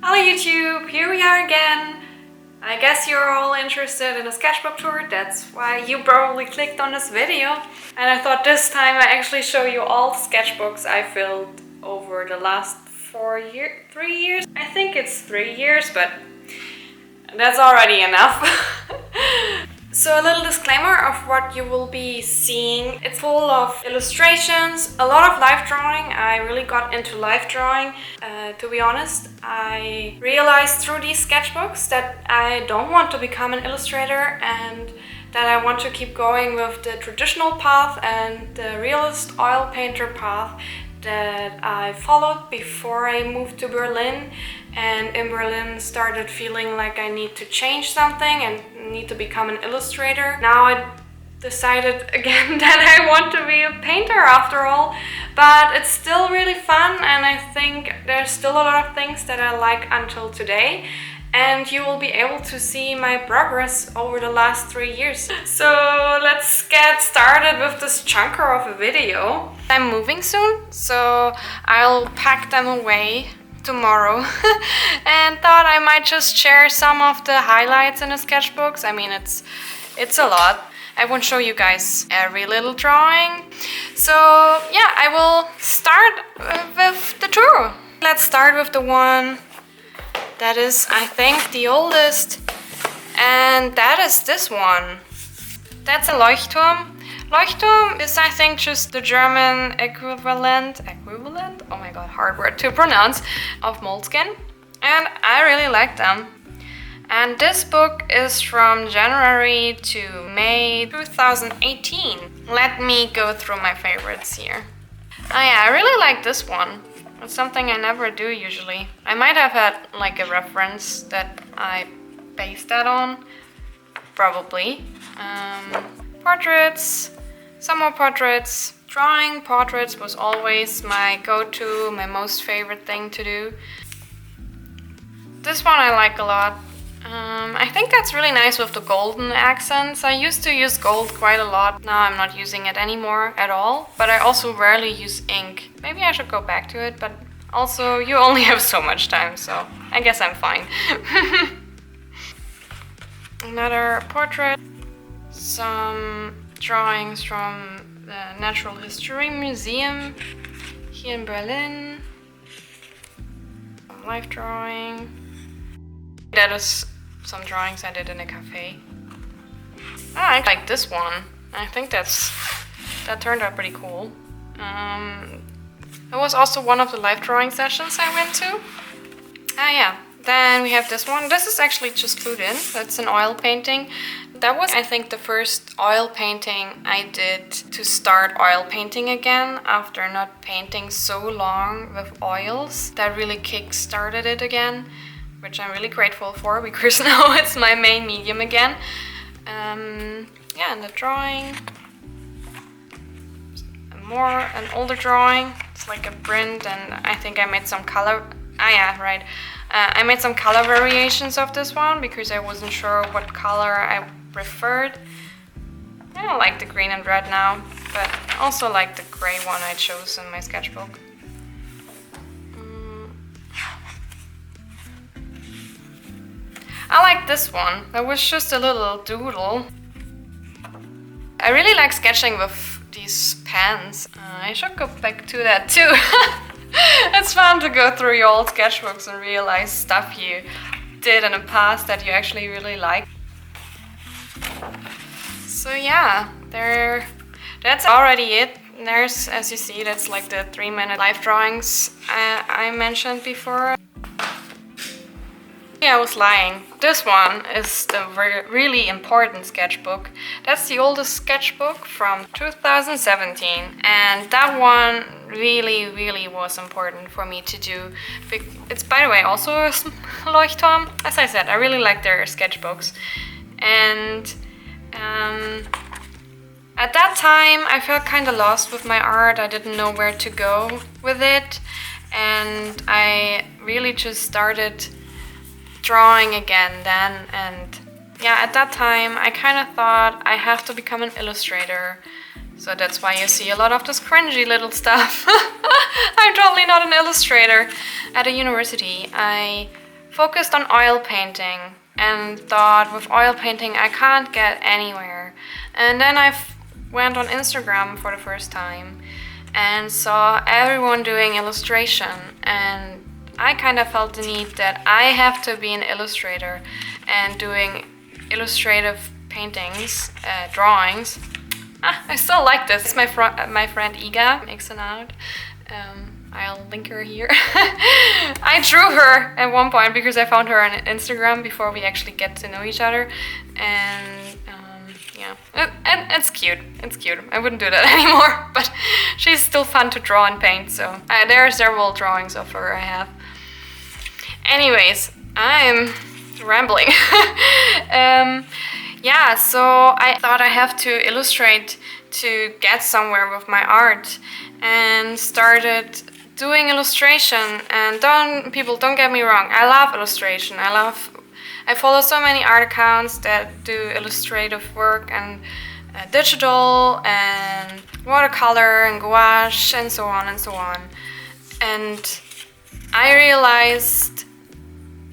Hello YouTube, here we are again. I guess you're all interested in a sketchbook tour, that's why you probably clicked on this video. And I thought this time I actually show you all the sketchbooks I filled over the last 3 years. I think it's 3 years, but that's already enough. So a little disclaimer of what you will be seeing. It's full of illustrations, a lot of life drawing. I really got into life drawing. To be honest, I realized through these sketchbooks that I don't want to become an illustrator and that I want to keep going with the traditional path and the realist oil painter path that I followed before I moved to Berlin. And in Berlin started feeling like I need to change something and need to become an illustrator. Now I decided again that I want to be a painter after all, but it's still really fun and I think there's still a lot of things that I like until today. And you will be able to see my progress over the last 3 years. So let's get started with this chunker of a video. I'm moving soon, so I'll pack them away tomorrow and thought I might just share some of the highlights in the sketchbooks. I mean, it's a lot. I won't show you guys every little drawing. So yeah, I will start with the tour. Let's start with the one that is, I think, the oldest, and that is this one. That's a Leuchtturm. Leuchtturm is, I think, just the German equivalent, oh my god, hard word to pronounce, of Moleskine. And I really like them. And this book is from January to May 2018. Let me go through my favorites here. Oh yeah, I really like this one. It's something I never do usually. I might have had like a reference that I based that on. Probably. Portraits. Some more portraits. Drawing portraits was always my go-to, my most favorite thing to do. This one I like a lot. I think that's really nice with the golden accents. I used to use gold quite a lot. Now I'm not using it anymore at all. But I also rarely use ink. Maybe I should go back to it, but also you only have so much time, so I guess I'm fine. Another portrait. Some drawings from the Natural History Museum here in Berlin. Some life drawing. That is some drawings I did in a cafe. I like this one. I think that turned out pretty cool. It was also one of the life drawing sessions I went to. Yeah. Then we have this one. This is actually just glued in. That's an oil painting. That was, I think, the first oil painting I did to start oil painting again after not painting so long with oils. That really kick-started it again, which I'm really grateful for because now it's my main medium again. Yeah, and the drawing. An older drawing. It's like a print, and I think I made some color. Yeah, right. I made some color variations of this one because I wasn't sure what color I preferred. I don't like the green and red now, but I also like the gray one I chose in my sketchbook. I like this one. That was just a little doodle. I really like sketching with these pens. I should go back to that too. It's fun to go through your old sketchbooks and realize stuff you did in the past that you actually really like. So yeah, that's already it. There's, as you see, that's like the 3-minute life drawings I mentioned before. Yeah, I was lying. This one is the really important sketchbook. That's the oldest sketchbook from 2017. And that one really was important for me to do. It's, by the way, also a Leuchtturm. As I said, I really like their sketchbooks. And at that time, I felt kind of lost with my art. I didn't know where to go with it. And I really just started drawing again then, and yeah, at that time I kind of thought I have to become an illustrator, so that's why you see a lot of this cringy little stuff. I'm totally not an illustrator. At a university I focused on oil painting and thought with oil painting I can't get anywhere. And then I went on Instagram for the first time and saw everyone doing illustration, and I kind of felt the need that I have to be an illustrator and doing illustrative paintings, drawings. I still like this. It's my friend Iga makes an art. I'll link her here. I drew her at one point because I found her on Instagram before we actually get to know each other, and yeah, it's cute. It's cute. I wouldn't do that anymore, but she's still fun to draw and paint. So there are several drawings of her I have. Anyways, I'm rambling. Yeah, so I thought I have to illustrate to get somewhere with my art, and started doing illustration. And people don't get me wrong, I love illustration. I follow so many art accounts that do illustrative work and digital and watercolor and gouache and so on and so on. And I realized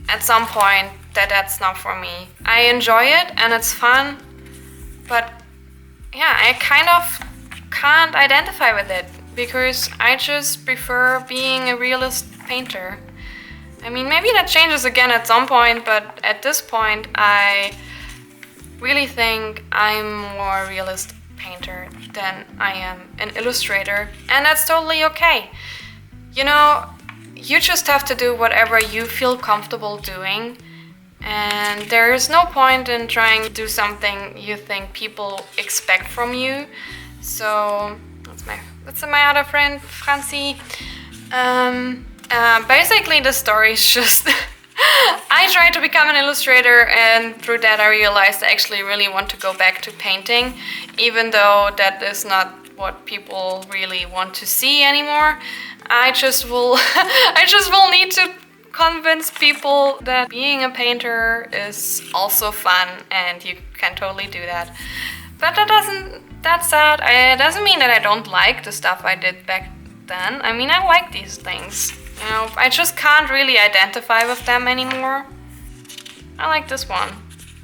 at some point that that's not for me. I enjoy it and it's fun, but yeah, I kind of can't identify with it because I just prefer being a realist painter. I mean, maybe that changes again at some point, but at this point I really think I'm more a realist painter than I am an illustrator, and that's totally okay. You know, you just have to do whatever you feel comfortable doing, and there is no point in trying to do something you think people expect from you. So that's my other friend, Francie. Basically the story is just I tried to become an illustrator, and through that I realized I actually really want to go back to painting, even though that is not what people really want to see anymore. I just will need to convince people that being a painter is also fun and you can totally do that. But it doesn't mean that I don't like the stuff I did back then. I mean, I like these things. You know, I just can't really identify with them anymore. I like this one.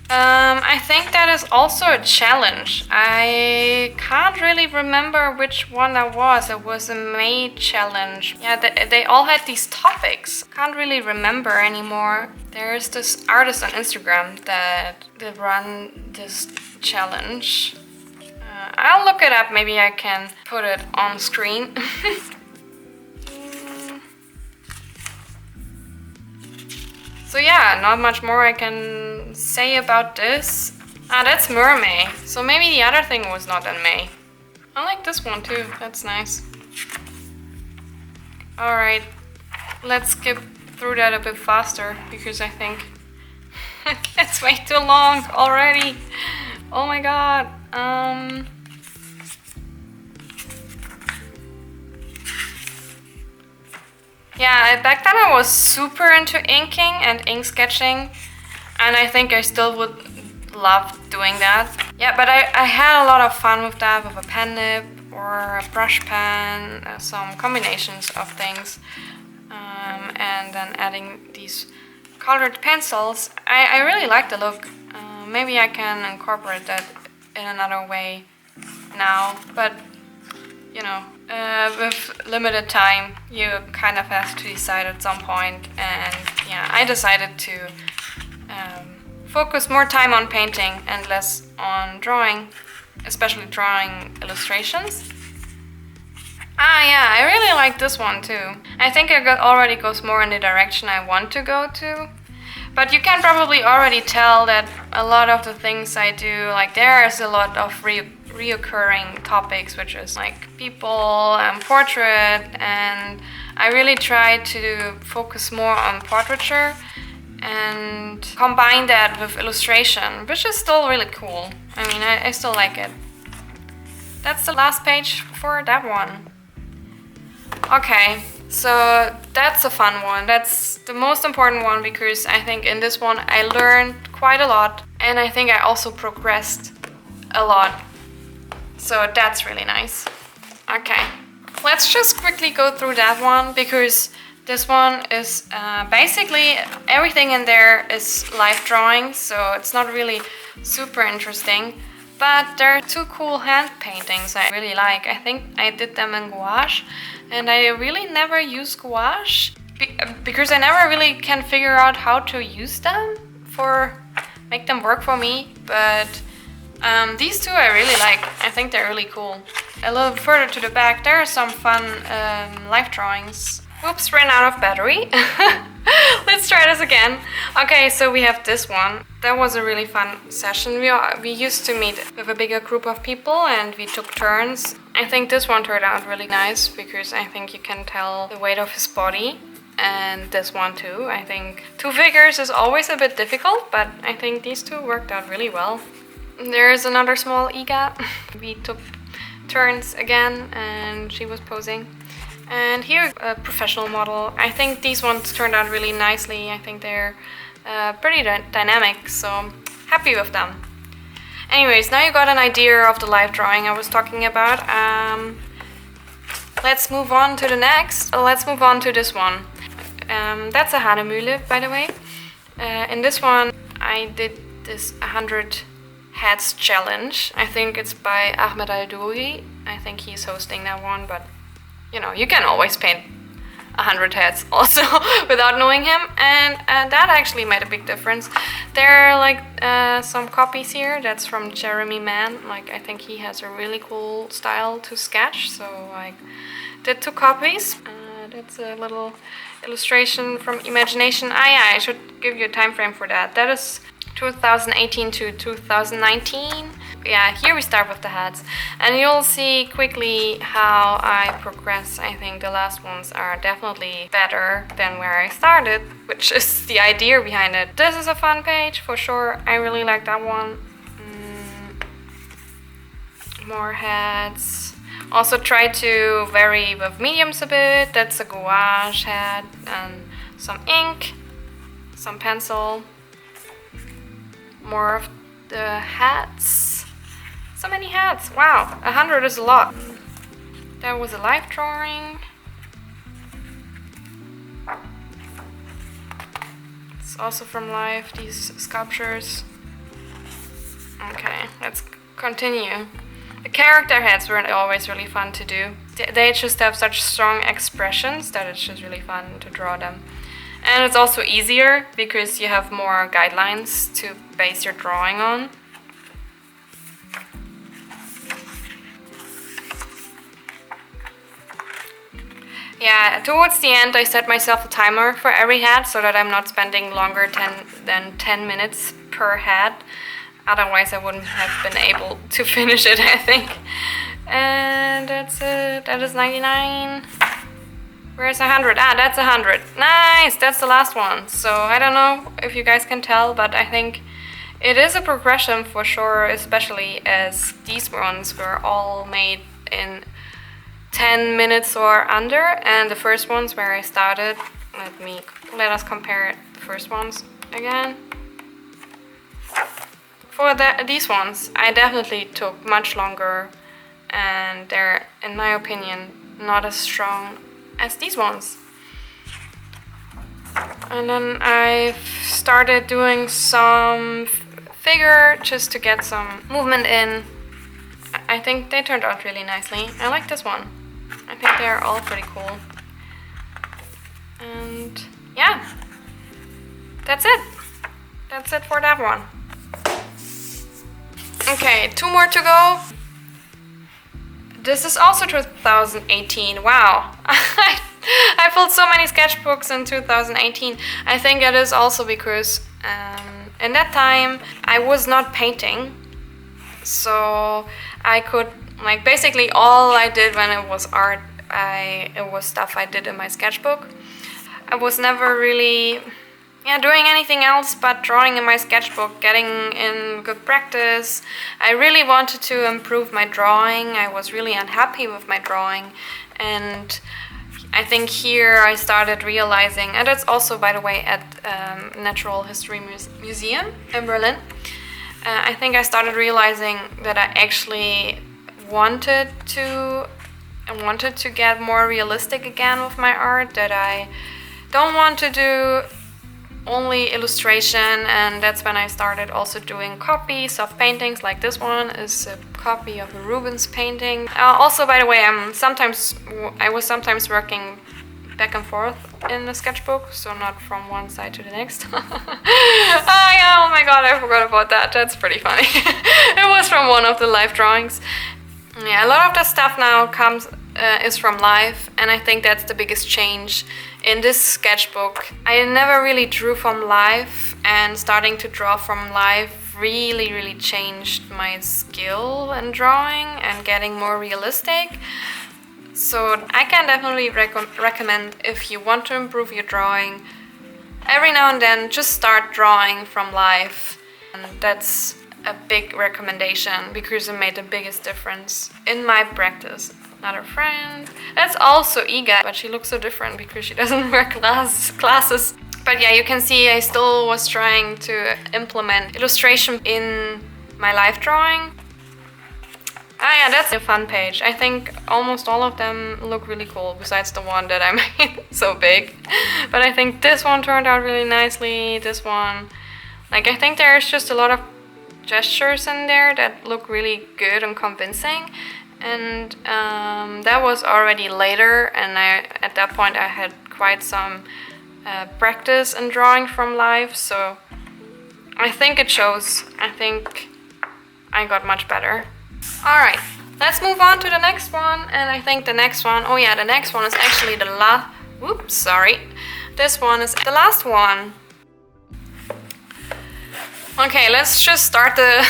I think that is also a challenge. I can't really remember which one that was. It was a May challenge. Yeah, they all had these topics. Can't really remember anymore. There's this artist on Instagram that run this challenge. I'll look it up. Maybe I can put it on screen. So yeah, not much more I can say about this. That's Mermay. So maybe the other thing was not in May. I like this one too, that's nice. Alright, let's skip through that a bit faster because I think it's way too long already. Oh my god. Yeah, back then I was super into inking and ink sketching, and I think I still would love doing that. Yeah, but I had a lot of fun with that, with a pen nib or a brush pen, some combinations of things, and then adding these colored pencils. I really like the look. Maybe I can incorporate that in another way now, but you know, with limited time, you kind of have to decide at some point. And yeah, I decided to focus more time on painting and less on drawing, especially drawing illustrations. Yeah, I really like this one too. I think it already goes more in the direction I want to go to. But you can probably already tell that a lot of the things I do, like there is a lot of reoccurring topics, which is like people and portrait, and I really try to focus more on portraiture and combine that with illustration, which is still really cool. I mean, I still like it. That's the last page for that one. Okay, so that's a fun one. That's the most important one because I think in this one I learned quite a lot, and I think I also progressed a lot. So that's really nice. Okay, let's just quickly go through that one because This one is basically everything in there is live drawings, so it's not really super interesting. But there are two cool hand paintings I really like. I think I did them in gouache, and I really never use gouache because I never really can figure out how to use them make them work for me. But these two I really like. I think they're really cool. A little further to the back, there are some fun live drawings. Oops, ran out of battery. Let's try this again. Okay, so we have this one. That was a really fun session. We used to meet with a bigger group of people and we took turns. I think this one turned out really nice because I think you can tell the weight of his body. And this one too. I think two figures is always a bit difficult, but I think these two worked out really well. There is another small EGA. We took turns again and she was posing. And here, a professional model. I think these ones turned out really nicely. I think they're pretty dynamic, so happy with them. Anyways, now you got an idea of the live drawing I was talking about. Let's move on to the next. Let's move on to this one. That's a Hanemühle, by the way. In this one, I did this 100 Heads challenge. I think it's by Ahmed Al-Douri. I think he's hosting that one, but you know, you can always paint 100 heads also without knowing him, and that actually made a big difference. There are like some copies here. That's from Jeremy Mann. Like, I think he has a really cool style to sketch, so I did 2 copies. That's a little illustration from Imagination. Yeah, I should give you a time frame for that. That is 2018 to 2019. Yeah, here we start with the heads, and you'll see quickly how I progress. I think the last ones are definitely better than where I started, which is the idea behind it. This is a fun page for sure. I really like that one. More heads. Also try to vary with mediums a bit. That's a gouache head and some ink, some pencil. More of the hats. So many hats. Wow, 100 is a lot. That was a live drawing. It's also from life, these sculptures. Okay, let's continue. The character heads were always really fun to do. They just have such strong expressions that it's just really fun to draw them. And it's also easier because you have more guidelines to base your drawing on. Yeah, towards the end I set myself a timer for every head so that I'm not spending longer than 10 minutes per head. Otherwise I wouldn't have been able to finish it, I think. And that's it. That is 99. Where's 100? That's 100. Nice! That's the last one. So I don't know if you guys can tell, but I think it is a progression for sure, especially as these ones were all made in 10 minutes or under, and the first ones where I started, let us compare the first ones again. For these ones, I definitely took much longer, and they're, in my opinion, not as strong as these ones. And then I started doing some figure just to get some movement in. I think they turned out really nicely. I like this one. I think they're all pretty cool. And yeah, that's it. That's it for that one. Okay, 2 more to go. This is also 2018. Wow. I pulled so many sketchbooks in 2018. I think it is also because in that time I was not painting. So I could, like, basically all I did when it was art, it was stuff I did in my sketchbook. I was never really doing anything else but drawing in my sketchbook, getting in good practice. I really wanted to improve my drawing. I was really unhappy with my drawing, and I think here I started realizing, and it's also, by the way, at Natural History Museum in Berlin. I think I started realizing that I actually wanted to get more realistic again with my art, that I don't want to do only illustration, and that's when I started also doing copies of paintings. Like this one is a copy of a Rubens painting. Also, by the way, I was sometimes working back and forth in the sketchbook, so not from one side to the next. Yeah, oh my god, I forgot about that. That's pretty funny. It was from one of the live drawings. Yeah, a lot of the stuff now is from live, and I think that's the biggest change in this sketchbook. I never really drew from live, and starting to draw from live really changed my skill in drawing and getting more realistic. So I can definitely recommend, if you want to improve your drawing, every now and then just start drawing from live. And that's a big recommendation because it made the biggest difference in my practice. Another friend, that's also Iga, but she looks so different because she doesn't wear glasses. But yeah, you can see I still was trying to implement illustration in my live drawing. Yeah, that's a fun page. I think almost all of them look really cool, besides the one that I made so big. But I think this one turned out really nicely, this one. Like, I think there's just a lot of gestures in there that look really good and convincing. And that was already later, and at that point I had quite some practice in drawing from live, so I think it shows. I think I got much better. Alright, let's move on to the next one, and I think the next one, oh yeah, the next one is actually the last, whoops, sorry. This one is the last one. Okay, let's just start the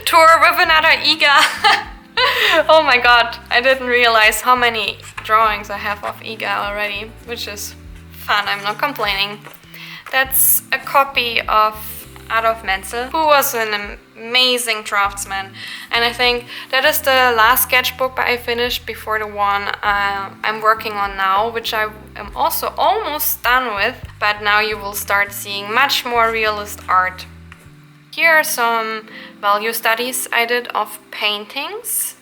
tour with another Iga. Oh my god, I didn't realize how many drawings I have of Iga already, which is fun, I'm not complaining. That's a copy of Adolf Menzel, who was an amazing draftsman, and I think that is the last sketchbook I finished before the one I'm working on now, which I am also almost done with, but now you will start seeing much more realist art. Here are some value studies I did of paintings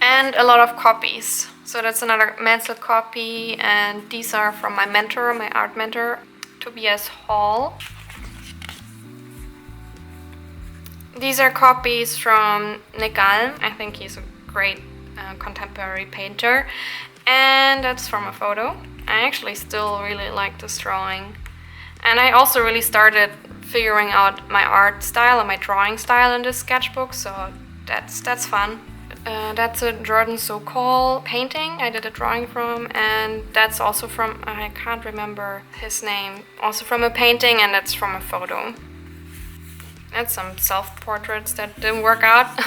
and a lot of copies. So that's another Menzel copy, and these are from my mentor, my art mentor, Tobias Hall. These are copies from Nick Alm. I think he's a great contemporary painter. And that's from a photo. I actually still really like this drawing. And I also really started figuring out my art style and my drawing style in this sketchbook, so that's fun. That's a Jordan Sokol painting I did a drawing from, and that's also from, I can't remember his name, also from a painting, and that's from a photo. That's some self-portraits that didn't work out.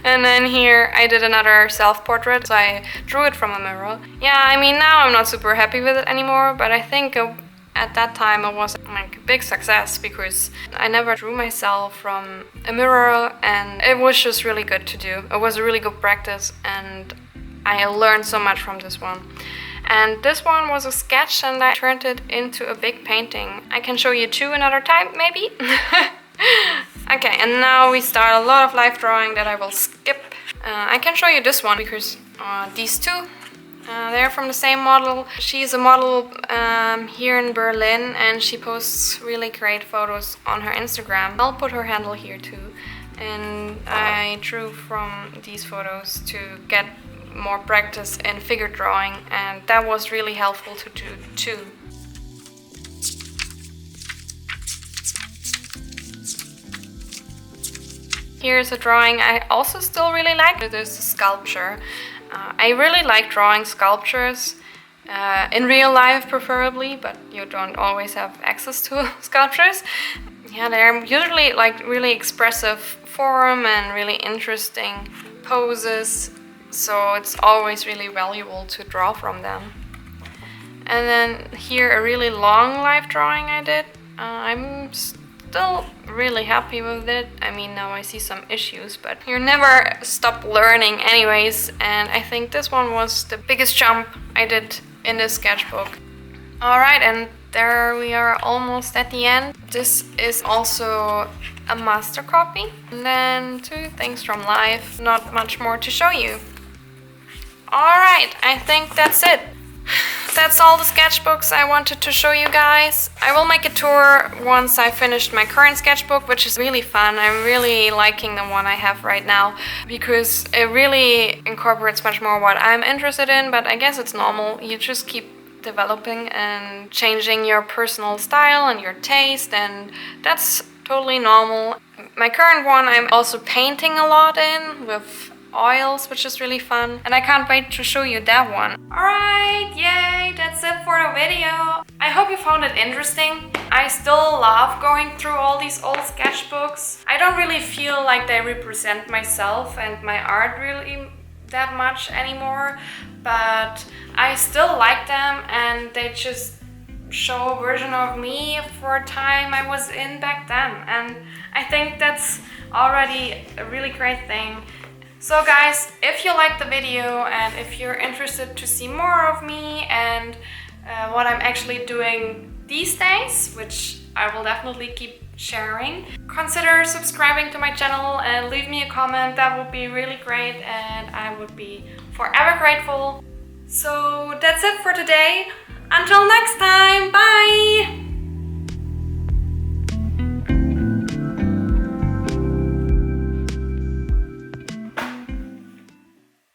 And then here I did another self-portrait, so I drew it from a mirror. Yeah, I mean, now I'm not super happy with it anymore, but I think at that time it was like a big success because I never drew myself from a mirror, and it was just really good to do. It was a really good practice, and I learned so much from this one. And this one was a sketch, and I turned it into a big painting. I can show you two another time, maybe? Okay, and now we start a lot of live drawing that I will skip. I can show you this one because these two, they're from the same model. She's a model here in Berlin, and she posts really great photos on her Instagram. I'll put her handle here too. And I drew from these photos to get more practice in figure drawing, and that was really helpful to do too. Here's a drawing I also still really like. There's a sculpture. I really like drawing sculptures, in real life preferably, but you don't always have access to sculptures. Yeah, they're usually like really expressive form and really interesting poses, so it's always really valuable to draw from them. And then here a really long life drawing I did. I'm still really happy with it. I mean, now I see some issues, but you never stop learning anyways, and I think this one was the biggest jump I did in this sketchbook. Alright, and there we are almost at the end. This is also a master copy. And then two things from life, not much more to show you. Alright, I think that's it. that's all the sketchbooks I wanted to show you guys. I will make a tour once I finished my current sketchbook, which is really fun. I'm really liking the one I have right now because it really incorporates much more what I'm interested in, but I guess it's normal. You just keep developing and changing your personal style and your taste, and that's totally normal. My current one I'm also painting a lot in with oils, which is really fun, and I can't wait to show you that one. Alright, yay, that's it for the video. I hope you found it interesting. I still love going through all these old sketchbooks. I don't really feel like they represent myself and my art really that much anymore, but I still like them, and they just show a version of me for a time I was in back then, and I think that's already a really great thing. So guys, if you liked the video and if you're interested to see more of me and what I'm actually doing these days, which I will definitely keep sharing, consider subscribing to my channel and leave me a comment. That would be really great and I would be forever grateful. So that's it for today. Until next time, bye!